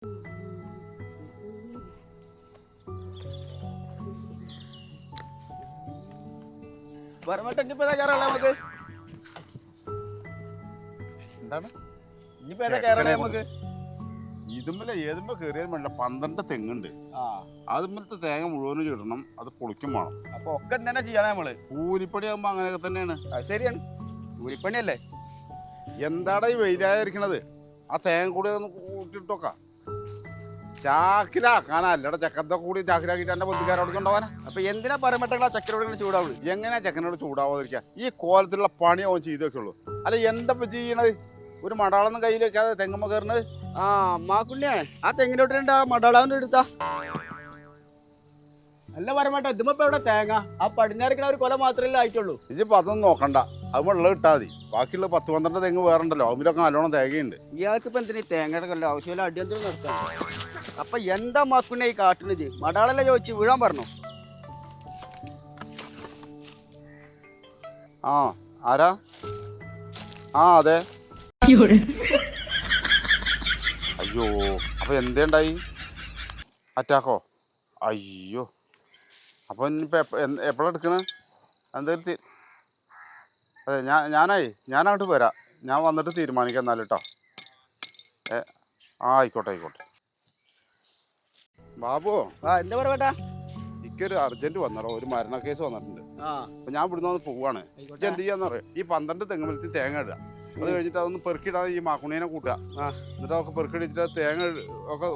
നമുക്ക് എന്താണ് ഇനിയിപ്പോ ഏതാ കേരളം നമുക്ക് ഇതുമ്മല ഏതുമ്പോ കയറിയാലും വേണ്ട 12 തെങ്ങുണ്ട്. അതുമ്മലത്തെ തേങ്ങ മുഴുവനും ചുടണം, അത് പൊളിക്കും വേണം. അപ്പൊ ഒക്കെ തന്നെ ചെയ്യണം നമ്മള്. കൂലിപ്പണി ആകുമ്പോ അങ്ങനെയൊക്കെ തന്നെയാണ്. ശരിയാണ്, കൂലിപ്പണിയല്ലേ. എന്താടാ ഈ വെയിലായിരിക്കണത്? ആ തേങ്ങ കൂടി ഒന്ന് കൂട്ടിട്ടോക്കാം. ചാക്കിലാക്കാനല്ലട ചക്കത്തെ കൂടി ചാക്കിലാക്കിട്ട് എന്റെ ബന്ധുക്കാരോട് കൊണ്ടുപോകാനാ. അപ്പൊ എന്തിനാ പറയപ്പെട്ട ചക്കരോട് ചൂടാവുള്ളൂ? എങ്ങനെയാ ചക്കനോട് ചൂടാവാതിരിക്കുക? ഈ കോലത്തിലുള്ള പണി അവൻ ചെയ്തു വെക്കുള്ളൂ. അല്ല എന്താ ചെയ്യണത്? ഒരു മടാളൊന്നും കയ്യിൽ വെക്കാതെ തെങ്ങമ്മ കയറണത്. ആ അമ്മാക്കുണ്ണിയാ, ആ തെങ്ങിനോട്ടുണ്ട് ആ മടാളാവിന്റെ എടുത്താ. അല്ല പറയട്ടെ, ഇതുമ്പോ ഇവിടെ തേങ്ങ ആ പടിഞ്ഞാറിക്കണ ഒരു കൊല മാത്രമല്ലേ ആയിട്ടുള്ളൂ. ഇതിപ്പോ അതൊന്നും നോക്കണ്ട, അത് വെള്ളം ഇട്ടാ മതി. ബാക്കിയുള്ള 10-12 തെങ്ങ് വേറുണ്ടല്ലോ, അതിലൊക്കെ നല്ലോണം തേങ്ങയുണ്ട്. ഇയാൾക്ക് ഇപ്പൊ എന്തിനാ തേങ്ങയുടെ കൊല്ലം ആവശ്യമില്ല, അടിയന്തരം നിർത്താം. അപ്പൊ എന്താ മാക്കുണ്ണ ഈ കാട്ടുന്നത്? മടാളല്ലേ ചോദിച്ചു വീഴാൻ പറഞ്ഞു. ആ ആരാ? ആ അതെ. അയ്യോ, അപ്പൊ എന്തേണ്ടായി? അറ്റാക്കോ? അയ്യോ, അപ്പൊ ഇനിയിപ്പോ എപ്പോഴാണ് എടുക്കണേ? എന്തായാലും അതെ ഞാനങ്ങോട്ട് വരാം. ഞാൻ വന്നിട്ട് തീരുമാനിക്കാം എന്നാലും കേട്ടോ. ആയിക്കോട്ടെ. ബാബു, എന്താ പറയട്ടാ? എനിക്കൊരു അർജന്റ് വന്നടോ, ഒരു മരണ കേസ് വന്നിട്ടുണ്ട്. അപ്പൊ ഞാൻ ഇവിടുന്ന് വന്ന് പോവാണ്. എനിക്ക് എന്ത് ചെയ്യാന്ന് പറയാം, ഈ 12 തെങ്ങുമ്പലത്തി തേങ്ങ ഇടുക. അത് കഴിഞ്ഞിട്ട് അതൊന്ന് പെറുക്കിടാൻ ഈ മാക്കുണ്ണീനെ കൂട്ടുക. എന്നിട്ട് അതൊക്കെ പെറുക്കിടിച്ചിട്ട് തേങ്ങ ഒക്കെ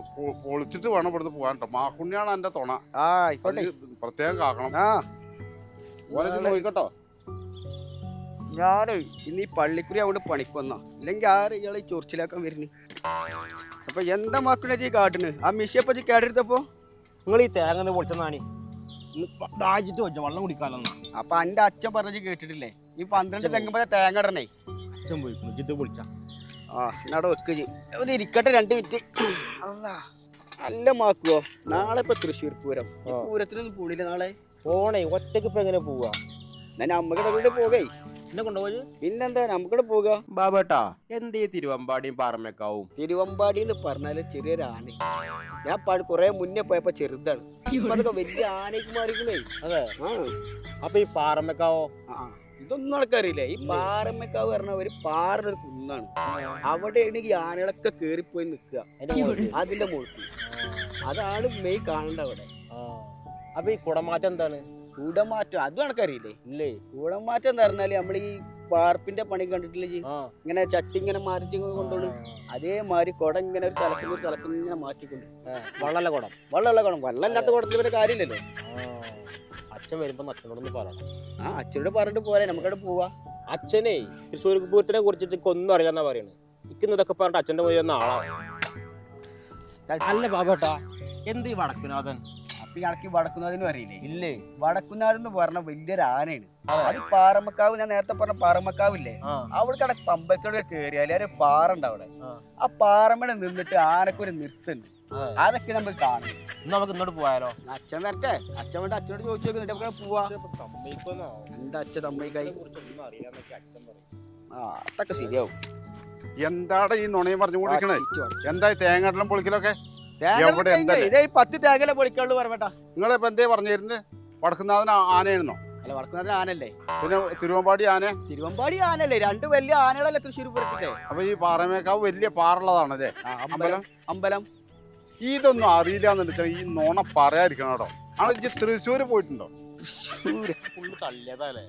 പൊളിച്ചിട്ട് വേണം ഇവിടുന്ന് പോകാൻ കേട്ടോ. മാക്കുണ്ണിയാണ് എന്റെ തുണ. പ്രത്യേകം കാക്കണം. ഓനെ നോക്കിക്കോട്ടോ. ഞാന് ഇന്ന് ഈ പള്ളിക്കുറി അവിടെ പണിക്ക് വന്നോ, ഇല്ലെങ്കിൽ ആര് ഇയാളെ ചൊറിച്ചിലാക്കാൻ വരുന്നു. അപ്പൊ എന്താ മാക്കുണ്ണ ഈ കാട്ടിന്? ആ മിഷ്യപ്പ കേടെടുത്തപ്പോ നിങ്ങൾ ഈ തേങ്ങ പൊളിച്ചെന്നാണ് ദാഹിച്ചിട്ട് വെച്ച വെള്ളം കുടിക്കാനൊന്നും. അപ്പൊ എന്റെ അച്ഛൻ പറഞ്ഞു കേട്ടിട്ടില്ലേ, ഈ 12 തെങ്ങുമ്പോ തേങ്ങ ഇടണേ. അച്ഛൻ പോയിക്കുന്നു ജിത്ത് പൊളിച്ച. എന്നവിടെ വെക്ക് ഒന്ന് ഇരിക്കട്ടെ 2 മിനിറ്റ്. നല്ല മാക്കുവോ? നാളെ ഇപ്പൊ തൃശ്ശൂർ പൂരം. ഈ പൂരത്തിനൊന്നും പോണില്ല നാളെ. പോണേ, ഒറ്റക്ക് ഇപ്പൊ എങ്ങനെ പോവാ? നമ്മക്കിടെ പോകേ. എന്നെ കൊണ്ടുപോയി പിന്നെന്താ നമുക്കിടെ പോകാ. ബാബേട്ടാ, എന്തേ തിരുവമ്പാടിയും പാറമേക്കാവും? തിരുവമ്പാടി എന്ന് പറഞ്ഞാല് ചെറിയൊരു ആന. ഞാൻ കുറെ മുന്നേ പോയപ്പോ ചെറുതാണ്, അതൊക്കെ വലിയ ആനയ്ക്ക് മാറിക്കുന്നേ. അതെ. അപ്പൊ ഈ പാറമേക്കാവോ? ഇതൊന്നും ആൾക്കാരില്ലേ. ഈ പാറമേക്കാവ് പറഞ്ഞ ഒരു പാറൊരു കുന്നാണ്. അവിടെയാണ് ഈ ആനകളൊക്കെ കേറിപ്പോയി നിക്കുക. അതിന്റെ മുകളിൽ അതാണ് മെയ് കാണേണ്ട അവിടെ. അപ്പൊ ഈ കുടമാറ്റം എന്താണ്? കൂടമാറ്റം അതും ആൾക്കാരില്ലേ? ഇല്ലേ. കൂടമാറ്റം എന്ന് പറഞ്ഞാല് നമ്മൾ ഈ പാർപ്പിന്റെ പണി കണ്ടിട്ടില്ലേ? ഇങ്ങനെ ചട്ടി ഇങ്ങനെ മാറ്റി കൊണ്ടുപോകും. അതേമാതിരി കുടം ഇങ്ങനെ ഒരു തലക്കുന്ന ഇങ്ങനെ മാറ്റിക്കൊണ്ട്. വള്ളല്ല കുടം. വെള്ളമില്ലാത്ത കുടത്തിൽ വരെ കാര്യമില്ലല്ലോ. അച്ഛൻ വരുമ്പോ അച്ഛനോടൊന്ന് പറയണം. അച്ഛനോട് പറഞ്ഞിട്ട് പോരെ, നമുക്കവിടെ പോവാ. അച്ഛനെ തൃശ്ശൂർ പൂരത്തിനെ കുറിച്ചിട്ട് ഒന്നും അറിയാന്നാ പറയണേ. ഇക്കുന്നതൊക്കെ പറഞ്ഞിട്ട് അച്ഛന്റെ പോയി വന്ന ആളാണ്. അല്ല ബാബേട്ടാ, എന്ത് ഈ വടക്കുനാഥൻ? അപ്പൊ ഇയാൾക്ക് വടക്കുന്നാഥെന്ന് അറിയില്ലേ? ഇല്ലേ. വടക്കുന്നാഥ് എന്ന് പറഞ്ഞ വലിയൊരു ആനയാണ്. അത് പാറമക്കാവ്, ഞാൻ നേരത്തെ പറഞ്ഞ പാറമക്കാവില്ലേ, അവിടെ കട പമ്പക്കോട് കയറിയാല് ഒരു പാറ ഉണ്ട് അവിടെ. ആ പാറമേടെ നിന്നിട്ട് ആനക്കൊരു നിർത്തുണ്ട്. അതൊക്കെ നമുക്ക് കാണും. നമുക്ക് ഇന്നോട്ട് പോയാലോ? അച്ഛൻ വരട്ടെ. അച്ഛൻ വേണ്ട, അച്ഛനോട് ചോദിച്ചു നോക്കുന്നുണ്ട്. നമുക്ക് പോവാ. എന്താ അച്ഛൻ സമ്മതിക്കായി? അതൊക്കെ ശരിയാവും. എന്താണ് ഈ നുണയും പറഞ്ഞു കൊടുക്കണേ? എന്തായി തേങ്ങ പൊളിക്കലൊക്കെ? 10 തേങ്ങ പൊളിക്കാളു പറഞ്ഞ. നിങ്ങളിപ്പോ എന്തേ പറഞ്ഞിരുന്നത്? വടക്കുന്നാഥൻ ആനയായിരുന്നോ? അല്ല, വടക്കുന്നാഥൻ ആനല്ലേ. പിന്നെ തിരുവമ്പാടി ആനല്ലേ? 2 വലിയ ആനകളല്ലേ തൃശ്ശൂർ പൂരത്തിന്റെ. അപ്പൊ ഈ പാറമേക്കാവ് വലിയ പാറുള്ളതാണല്ലേ? അമ്പലം ഇതൊന്നും അറിയില്ലാന്ന് വെച്ചാൽ ഈ നോണ പറയാതിരിക്കണം കേട്ടോ. ആണ് തൃശ്ശൂര് പോയിട്ടുണ്ടോ? തള്ളിയതല്ലേ.